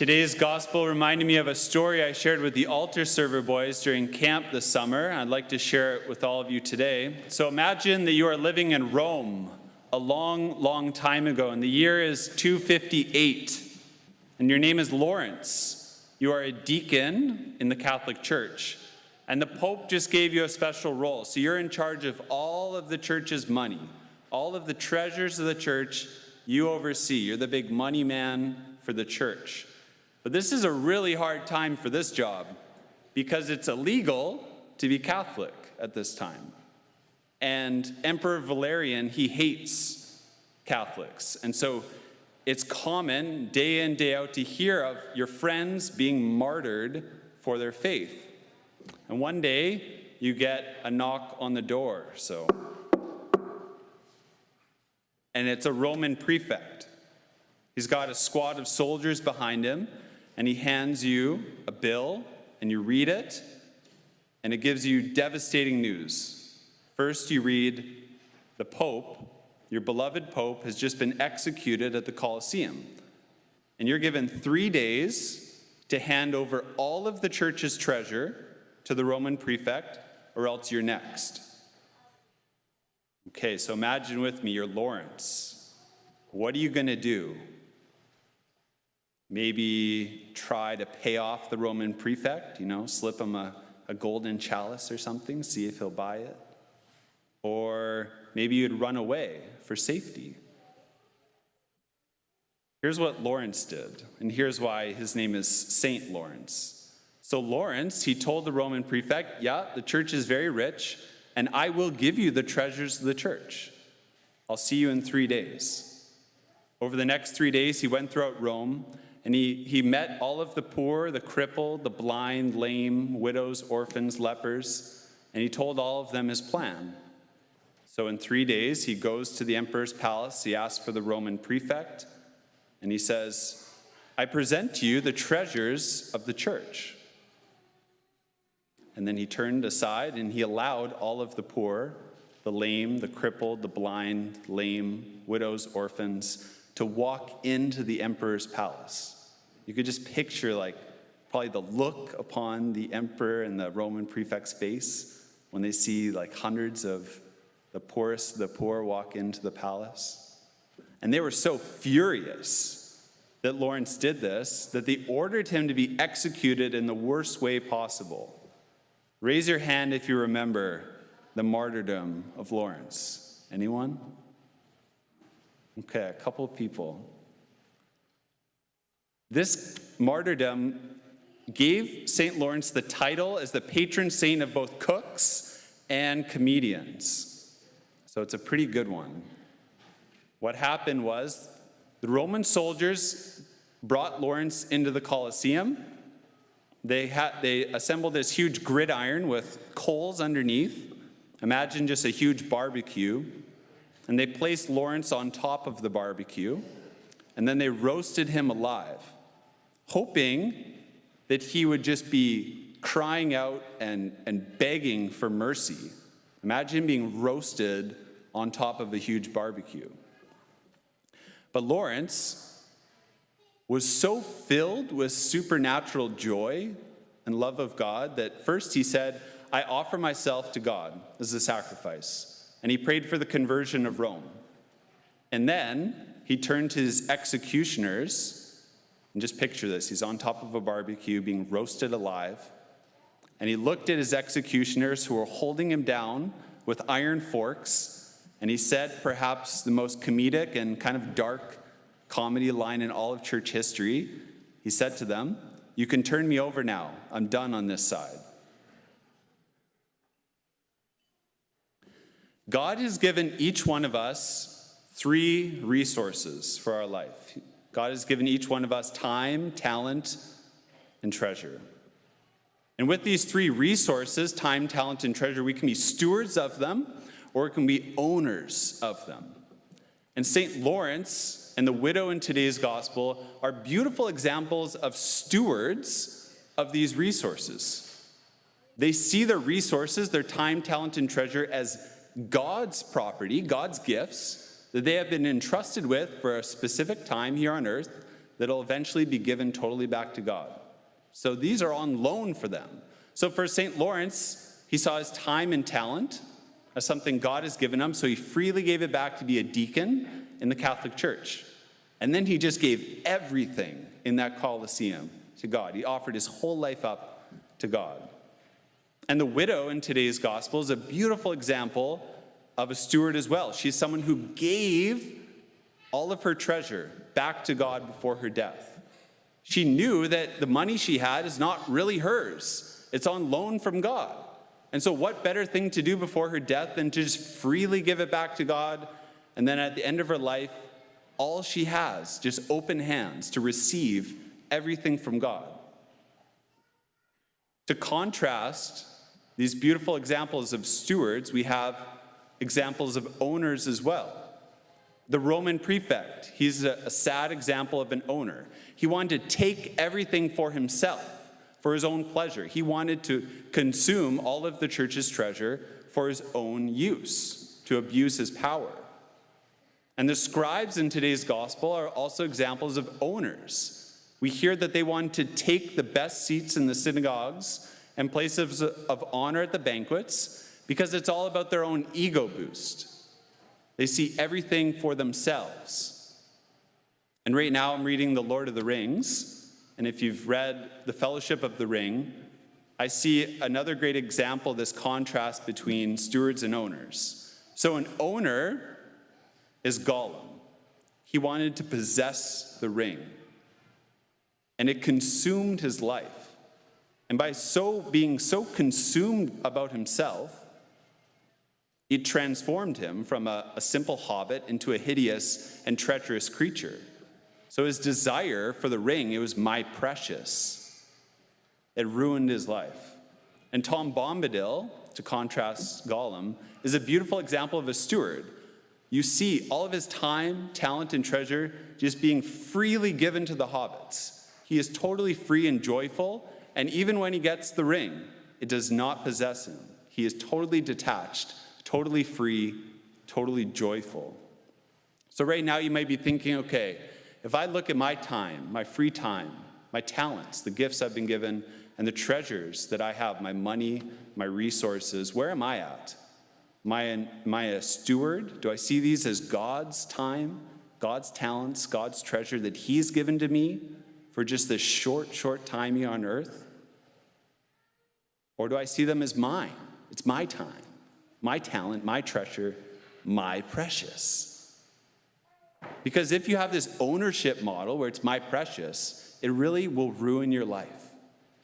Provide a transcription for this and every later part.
Today's gospel reminded me of a story I shared with the altar server boys during camp this summer. I'd like to share it with all of you today. So imagine that you are living in Rome a long, long time ago, and the year is 258, and your name is Lawrence. You are a deacon in the Catholic Church, and the Pope just gave you a special role. So you're in charge of all of the church's money, all of the treasures of the church you oversee. You're the big money man for the church. But this is a really hard time for this job because it's illegal to be Catholic at this time. And Emperor Valerian, he hates Catholics. And so it's common day in, day out to hear of your friends being martyred for their faith. And one day you get a knock on the door, and it's a Roman prefect. He's got a squad of soldiers behind him, and he hands you a bill, and you read it, and it gives you devastating news. First, you read, the Pope, your beloved Pope, has just been executed at the Colosseum, and you're given 3 days to hand over all of the church's treasure to the Roman prefect, or else you're next. Okay, so imagine with me, you're Lawrence. What are you going to do? Maybe try to pay off the Roman prefect, slip him a golden chalice or something, see if he'll buy it. Or maybe you'd run away for safety. Here's what Lawrence did, and here's why his name is Saint Lawrence. So Lawrence, he told the Roman prefect, yeah, the church is very rich, and I will give you the treasures of the church. I'll see you in 3 days. Over the next 3 days, he went throughout Rome, and he met all of the poor, the crippled, the blind, lame, widows, orphans, lepers, and he told all of them his plan. So in 3 days, he goes to the emperor's palace. He asks for the Roman prefect, and he says, I present to you the treasures of the church. And then he turned aside, and he allowed all of the poor, the lame, the crippled, the blind, lame, widows, orphans, to walk into the emperor's palace. You could just picture probably the look upon the emperor and the Roman prefect's face when they see hundreds of the poorest of the poor walk into the palace. And they were so furious that Lawrence did this that they ordered him to be executed in the worst way possible. Raise your hand if you remember the martyrdom of Lawrence. Anyone? Okay, a couple of people. This martyrdom gave St. Lawrence the title as the patron saint of both cooks and comedians. So it's a pretty good one. What happened was the Roman soldiers brought Lawrence into the Colosseum. They assembled this huge gridiron with coals underneath. Imagine just a huge barbecue. And they placed Lawrence on top of the barbecue, and then they roasted him alive, hoping that he would just be crying out and begging for mercy. Imagine being roasted on top of a huge barbecue. But Lawrence was so filled with supernatural joy and love of God that first he said, I offer myself to God as a sacrifice. And he prayed for the conversion of Rome. And then he turned to his executioners, and just picture this, he's on top of a barbecue being roasted alive, and he looked at his executioners who were holding him down with iron forks, and he said perhaps the most comedic and kind of dark comedy line in all of church history. He said to them, you can turn me over now, I'm done on this side. God has given each one of us 3 resources for our life. God has given each one of us time, talent, and treasure. And with these 3 resources, time, talent, and treasure, we can be stewards of them, or we can be owners of them. And St. Lawrence and the widow in today's gospel are beautiful examples of stewards of these resources. They see their resources, their time, talent, and treasure as God's property, God's gifts that they have been entrusted with for a specific time here on earth that'll eventually be given totally back to God. So these are on loan for them. So for St. Lawrence, he saw his time and talent as something God has given him, so he freely gave it back to be a deacon in the Catholic Church. And then he just gave everything in that Colosseum to God. He offered his whole life up to God. And the widow in today's gospel is a beautiful example of a steward as well. She's someone who gave all of her treasure back to God before her death. She knew that the money she had is not really hers. It's on loan from God. And so what better thing to do before her death than to just freely give it back to God, and then at the end of her life, all she has, just open hands to receive everything from God. To contrast these beautiful examples of stewards, we have examples of owners as well. The Roman prefect, he's a sad example of an owner. He wanted to take everything for himself, for his own pleasure. He wanted to consume all of the church's treasure for his own use, to abuse his power. And the scribes in today's gospel are also examples of owners. We hear that they wanted to take the best seats in the synagogues and places of honor at the banquets because it's all about their own ego boost. They see everything for themselves. And right now I'm reading The Lord of the Rings, and if you've read The Fellowship of the Ring, I see another great example of this contrast between stewards and owners. So an owner is Gollum. He wanted to possess the ring, and it consumed his life. And by being so consumed about himself, it transformed him from a simple hobbit into a hideous and treacherous creature. So his desire for the ring, it was my precious. It ruined his life. And Tom Bombadil, to contrast Gollum, is a beautiful example of a steward. You see all of his time, talent, and treasure just being freely given to the hobbits. He is totally free and joyful, and even when he gets the ring, it does not possess him. He is totally detached, totally free, totally joyful. So right now you might be thinking, okay, if I look at my time, my free time, my talents, the gifts I've been given, and the treasures that I have, my money, my resources, where am I at? Am I a steward? Do I see these as God's time, God's talents, God's treasure that he's given to me for just this short time here on earth? Or do I see them as mine? It's my time, my talent, my treasure, my precious. Because if you have this ownership model where it's my precious, it really will ruin your life.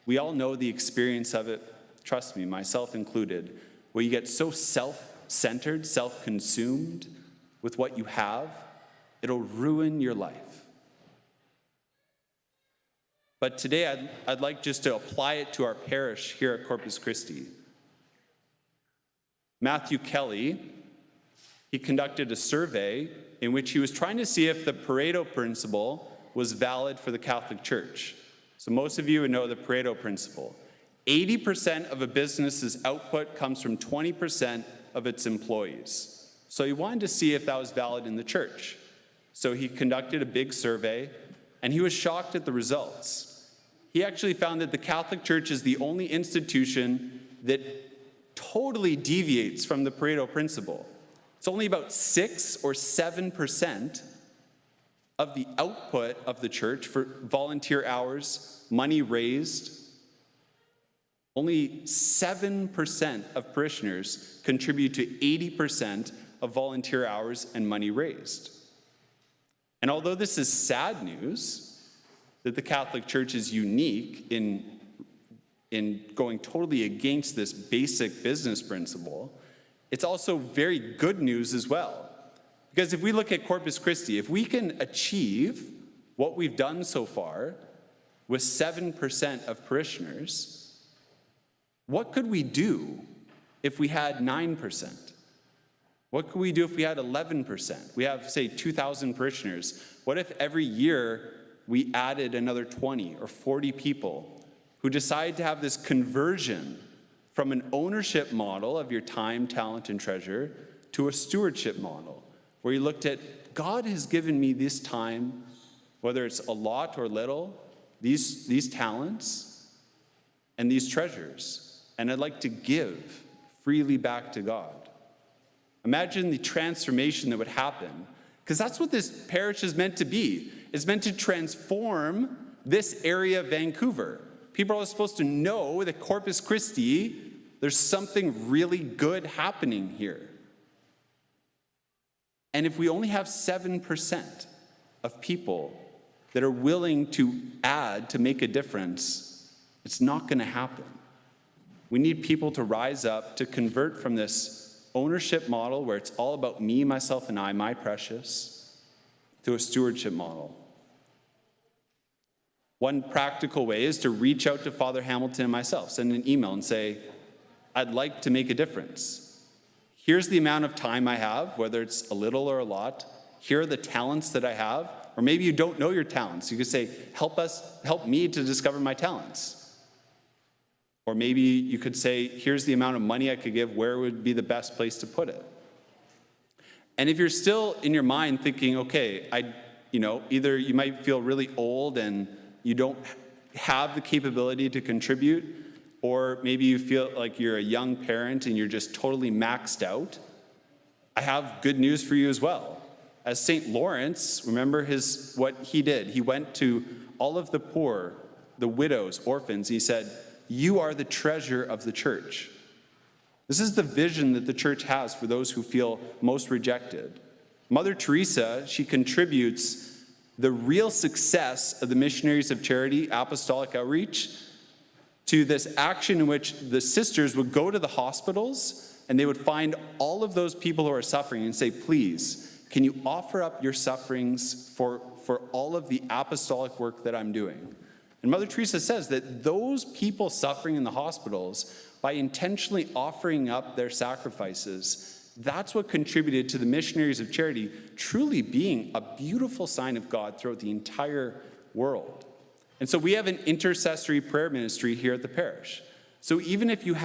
We all know the experience of it, trust me, myself included, where you get so self-centered, self-consumed with what you have, it'll ruin your life. But today, I'd like just to apply it to our parish here at Corpus Christi. Matthew Kelly, he conducted a survey in which he was trying to see if the Pareto principle was valid for the Catholic Church. So most of you would know the Pareto principle. 80% of a business's output comes from 20% of its employees. So he wanted to see if that was valid in the church. So he conducted a big survey, and he was shocked at the results. He actually found that the Catholic Church is the only institution that totally deviates from the Pareto principle. It's only about 6 or 7% of the output of the church for volunteer hours, money raised. Only 7% of parishioners contribute to 80% of volunteer hours and money raised. And although this is sad news, that the Catholic Church is unique in going totally against this basic business principle, it's also very good news as well. Because if we look at Corpus Christi, if we can achieve what we've done so far with 7% of parishioners, what could we do if we had 9%? What could we do if we had 11%? We have, say, 2,000 parishioners. What if every year we added another 20 or 40 people who decide to have this conversion from an ownership model of your time, talent, and treasure to a stewardship model, where you looked at, God has given me this time, whether it's a lot or little, these talents and these treasures, and I'd like to give freely back to God. Imagine the transformation that would happen, because that's what this parish is meant to be. It's meant to transform this area of Vancouver. People are supposed to know that Corpus Christi, there's something really good happening here. And if we only have 7% of people that are willing to add to make a difference, it's not going to happen. We need people to rise up, to convert from this ownership model where it's all about me, myself, and I, my precious, to a stewardship model. One practical way is to reach out to Father Hamilton and myself, send an email and say, I'd like to make a difference. Here's the amount of time I have, whether it's a little or a lot. Here are the talents that I have. Or maybe you don't know your talents. You could say, help me to discover my talents. Or maybe you could say, here's the amount of money I could give, where would be the best place to put it? And if you're still in your mind thinking, okay, either you might feel really old and you don't have the capability to contribute, or maybe you feel like you're a young parent and you're just totally maxed out, I have good news for you as well. As St. Lawrence, remember what he did? He went to all of the poor, the widows, orphans. He said, you are the treasure of the church. This is the vision that the church has for those who feel most rejected. Mother Teresa, she contributes the real success of the Missionaries of Charity Apostolic Outreach to this action in which the sisters would go to the hospitals and they would find all of those people who are suffering and say, please, can you offer up your sufferings for all of the apostolic work that I'm doing? And Mother Teresa says that those people suffering in the hospitals, by intentionally offering up their sacrifices, that's what contributed to the Missionaries of Charity truly being a beautiful sign of God throughout the entire world. And so we have an intercessory prayer ministry here at the parish. So even if you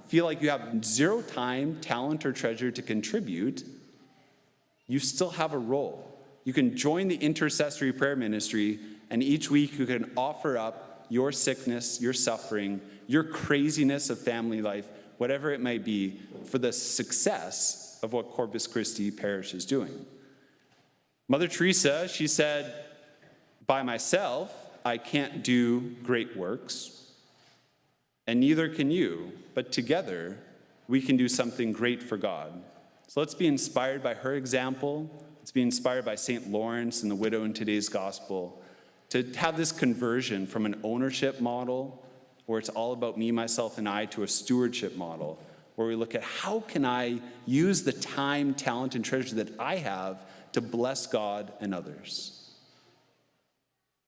feel like you have zero time, talent, or treasure to contribute, you still have a role. You can join the intercessory prayer ministry, and each week you can offer up your sickness, your suffering, your craziness of family life, whatever it might be, for the success of what Corpus Christi Parish is doing. Mother Teresa, she said, by myself, I can't do great works, and neither can you, but together we can do something great for God. So let's be inspired by her example. Let's be inspired by St. Lawrence and the widow in today's gospel to have this conversion from an ownership model where it's all about me, myself, and I to a stewardship model where we look at how can I use the time, talent, and treasure that I have to bless God and others.